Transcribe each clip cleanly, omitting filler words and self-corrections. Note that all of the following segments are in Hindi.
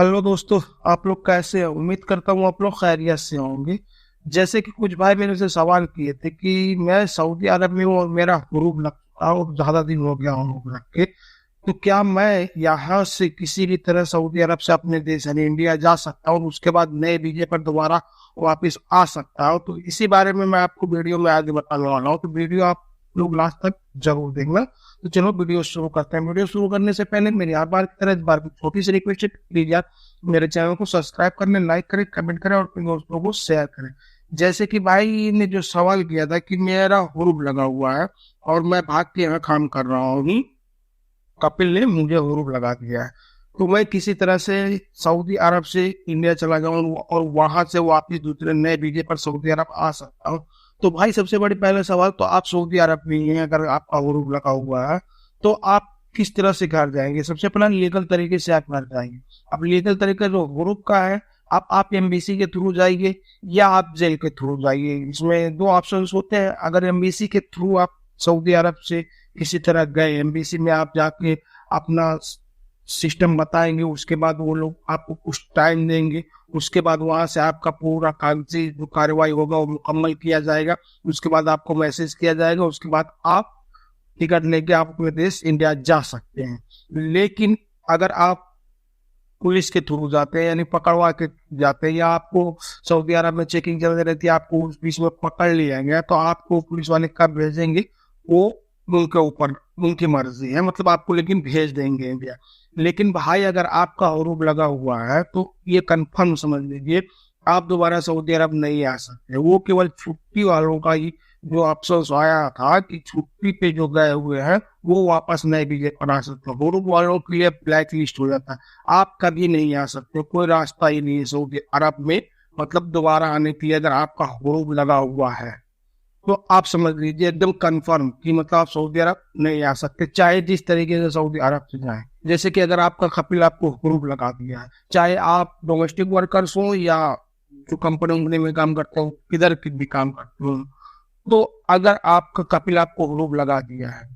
हेलो दोस्तों। आप लोग कैसे हैं? उम्मीद करता हूँ आप लोग खैरियत से होंगे। जैसे कि कुछ भाई मेरे से सवाल किए थे कि मैं सऊदी अरब में हूँ और मेरा हुरूब लगता और ज्यादा दिन हो गया हुरूब लग के, तो क्या मैं यहाँ से किसी भी तरह सऊदी अरब से अपने देश यानी इंडिया जा सकता हूँ और उसके बाद नए वीजे पर दोबारा वापस आ सकता हूँ? तो इसी बारे में मैं आपको वीडियो में आगे बताने वाला हूँ, तो वीडियो आप लोग लास्ट तक जरूर देखना। तो चलो वीडियो शुरू करते हैं। वीडियो शुरू करने से पहले मेरी हर बार की तरह इस बार की छोटी सी रिक्वेस्ट है, प्लीज यार मेरे चैनल को सब्सक्राइब करने, लाइक करें, कमेंट करें और अपने दोस्तों को शेयर करें। जैसे कि भाई ने जो सवाल किया था कि मेरा हुरूब लगा हुआ है और मैं भाग के यहाँ काम कर रहा हूँ, कपिल ने मुझे हुरूब लगा दिया है, तो मैं किसी तरह से सऊदी अरब से इंडिया चला जाऊँ और वहां से वापिस दूसरे नए वीजे पर सऊदी अरब आ सकता हूँ। तो भाई सबसे बड़ी पहला सवाल, तो आप सऊदी अरब में हैं, अगर आपका हुरूब लगा हुआ है तो आप किस तरह से घर जाएंगे? सबसे पहला लीगल तरीके से आप घर जाएंगे। अब लीगल तरीका जो हुरूब का है, आप एमबीसी के थ्रू जाइए या आप जेल के थ्रू जाइए। इसमें दो ऑप्शन होते हैं। अगर एमबीसी के थ्रू आप सऊदी अरब से किसी तरह गए, एमबीसी में आप जाके अपना सिस्टम बताएंगे, उसके बाद वो लोग आपको कुछ टाइम देंगे, उसके बाद वहां से आपका पूरा कागजी जो कार्रवाई होगा वो मुकम्मल किया जाएगा, उसके बाद आपको मैसेज किया जाएगा, उसके बाद आप टिकट लेके आप अपने देश इंडिया जा सकते हैं। लेकिन अगर आप पुलिस के थ्रू जाते हैं यानी पकड़वा के जाते हैं, या आपको सऊदी अरब में चेकिंग चलती रहती है, आपको उस बीच में पकड़ लिया गया, तो आपको पुलिस वाले कब भेजेंगे वो उनके ऊपर, उनकी मर्जी है, मतलब आपको लेकिन भेज देंगे इंडिया। लेकिन भाई अगर आपका हुरूब लगा हुआ है तो ये कंफर्म समझ लीजिए आप दोबारा सऊदी अरब नहीं आ सकते। वो केवल छुट्टी वालों का ही जो अफसोस आया था कि छुट्टी पे जो गए हुए हैं वो वापस नए वीजे पर आ सकते हैं, हुरूब वालों के लिए ब्लैक लिस्ट हो जाता है। आप कभी नहीं आ सकते, कोई रास्ता ही नहीं है सऊदी अरब में मतलब दोबारा आने के लिए अगर आपका हुरूब लगा हुआ है। तो आप समझ लीजिए एकदम कंफर्म कि मतलब आप सऊदी अरब नहीं आ सकते, चाहे जिस तरीके से सऊदी अरब से जाएं। जैसे कि अगर आपका कपिल आपको हुरूब लगा दिया है, चाहे आप डोमेस्टिक वर्कर्स हो या जो कंपनी में काम करते हो, किधर की भी काम करते हो, तो अगर आपका कपिल आपको हुरूब लगा दिया है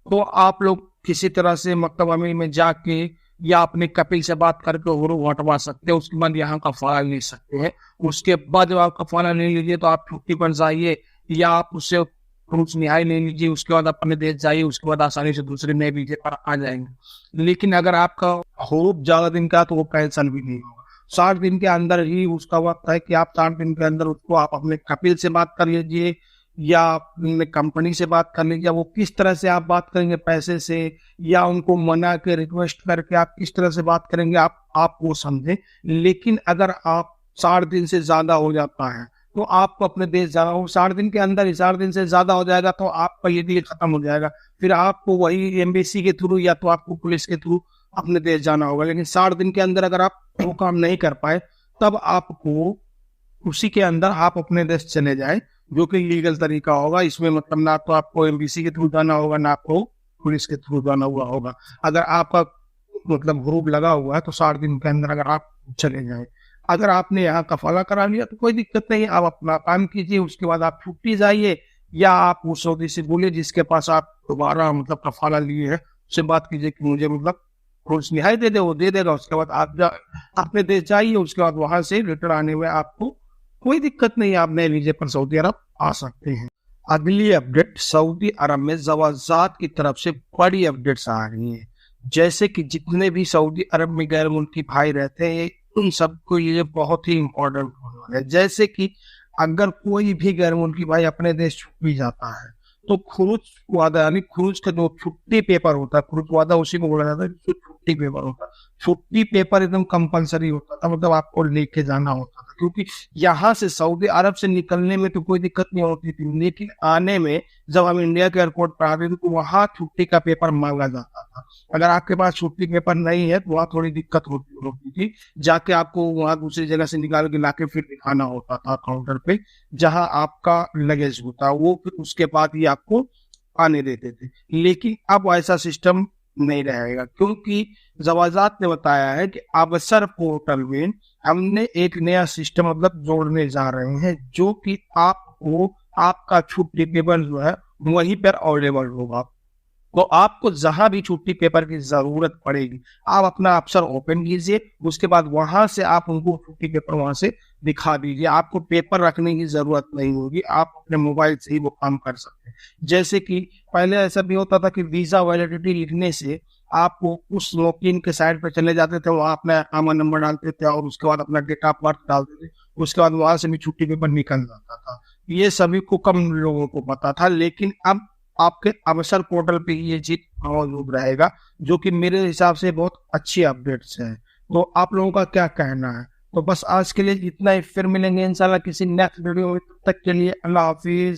तो आप लोग किसी तरह से मतलब अमीर में जाके या अपने कपिल से बात करके हुरूब हटवा सकते हैं। उसके बाद यहाँ का फला ले सकते हैं। उसके बाद जब आपका फला ले लीजिए तो आप छुट्टी पर जाइए या आप उससे क्रूज निहाई ले लीजिए, उसके बाद अपने देश जाइए, उसके बाद आसानी से दूसरे नए वीजे पर आ जाएंगे। लेकिन अगर आपका हुरूब ज्यादा दिन का तो वो कैंसल भी नहीं होगा। 60 दिन के अंदर ही उसका वक्त है कि आप 60 दिन के अंदर उसको आप अपने कपिल से बात कर लीजिए या अपने कंपनी से बात कर लीजिए। वो किस तरह से आप बात करेंगे, पैसे से या उनको मना के रिक्वेस्ट करके आप किस तरह से बात करेंगे, आप वो समझें। लेकिन अगर आप 60 दिन से ज्यादा हो जाता है तो आपको अपने देश जाना हो, 60 दिन के अंदर ही 60 दिन से ज्यादा हो जाएगा तो आपका ये डील खत्म हो जाएगा। फिर आपको वही एम्बेसी के थ्रू या तो आपको पुलिस के थ्रू अपने देश जाना होगा। लेकिन 60 दिन के अंदर अगर आप वो काम नहीं कर पाए तब आपको उसी के अंदर आप अपने देश चले जाए, जो कि लीगल तरीका होगा। इसमें मतलब ना तो आपको एमबीसी के थ्रू जाना होगा ना आपको पुलिस के थ्रू जाना हुआ होगा। अगर आपका मतलब हुरूब लगा हुआ है तो 60 दिन के अंदर अगर आप चले जाए, अगर आपने यहाँ कफाला करा लिया तो कोई दिक्कत नहीं है, आप अपना काम कीजिए, उसके बाद आप छुट्टी जाइए या आप उस सऊदी से बोलिए जिसके पास आप दोबारा मतलब कफाला लिए है, उससे बात कीजिए कि मुझे मतलब क्रूज निहाई दे दे, वो दे देगा। उसके बाद आप अपने देश जाइए, उसके बाद वहां से रिटर्न आने में आपको कोई दिक्कत नहीं है, आप नए वीजे पर सऊदी अरब आ सकते हैं। अगली अपडेट, सऊदी अरब में ज़वाज़ात की तरफ से बड़ी अपडेट्स आ रही है। जैसे कि जितने भी सऊदी अरब में गैर मुल्की भाई रहते हैं उन सबको ये बहुत ही इम्पोर्टेंट होने वाला है। जैसे कि अगर कोई भी गैर मुल्की भाई अपने देश छूट भी जाता है तो खुरूज वादा यानी खुरूज का जो छुट्टी पेपर होता है, खुरूज वादा उसी को बोला जाता है, जो छुट्टी पेपर होता है, छुट्टी पेपर एकदम कंपलसरी होता था, मतलब आपको लेके जाना होता था। क्योंकि यहाँ से सऊदी अरब से निकलने में तो कोई दिक्कत नहीं होती थी, लेकिन आने में जब हम इंडिया के एयरपोर्ट पर आते थे तो वहाँ छुट्टी का पेपर मांगा जाता था। अगर आपके पास छुट्टी पेपर नहीं है तो वहाँ थोड़ी दिक्कत होती थी, जाके आपको वहाँ दूसरी जगह से निकाल के लाके फिर दिखाना होता था काउंटर पे जहाँ आपका लगेज होता, वो फिर उसके बाद ही आपको आने देते थे। लेकिन अब ऐसा सिस्टम नहीं रहेगा, क्योंकि ज़वाज़ात ने बताया है कि अबसर पोर्टल में हमने एक नया सिस्टम मतलब जोड़ने जा रहे हैं, जो कि आपको आपका छुट्टी पेपर जो है वहीं पर अवेलेबल होगा। तो आपको जहां भी छुट्टी पेपर की जरूरत पड़ेगी, आप अपना अफसर ओपन कीजिए, उसके बाद वहां से आप उनको छुट्टी पेपर वहां से दिखा दीजिए। आपको पेपर रखने की जरूरत नहीं होगी, आप अपने मोबाइल से ही वो काम कर सकते हैं। जैसे कि पहले ऐसा भी होता था कि वीजा वैलिडिटी लिखने से आपको उस वकील के साइट पे चले जाते थे, वहां अपना अकामा नंबर डालते थे और उसके बाद अपना डेट ऑफ बर्थ डालते थे, उसके बाद वहां से भी छुट्टी पेपर निकल जाता था। ये सभी को कम लोगों को पता था, लेकिन अब आपके अवसर पोर्टल पे ये चीज मौजूद रहेगा, जो कि मेरे हिसाब से बहुत अच्छी अपडेट्स है। तो आप लोगों का क्या कहना है? तो बस आज के लिए इतना ही, फिर मिलेंगे इंशाल्लाह किसी नेक्स्ट वीडियो में। तब तक के लिए अल्लाह हाफिज।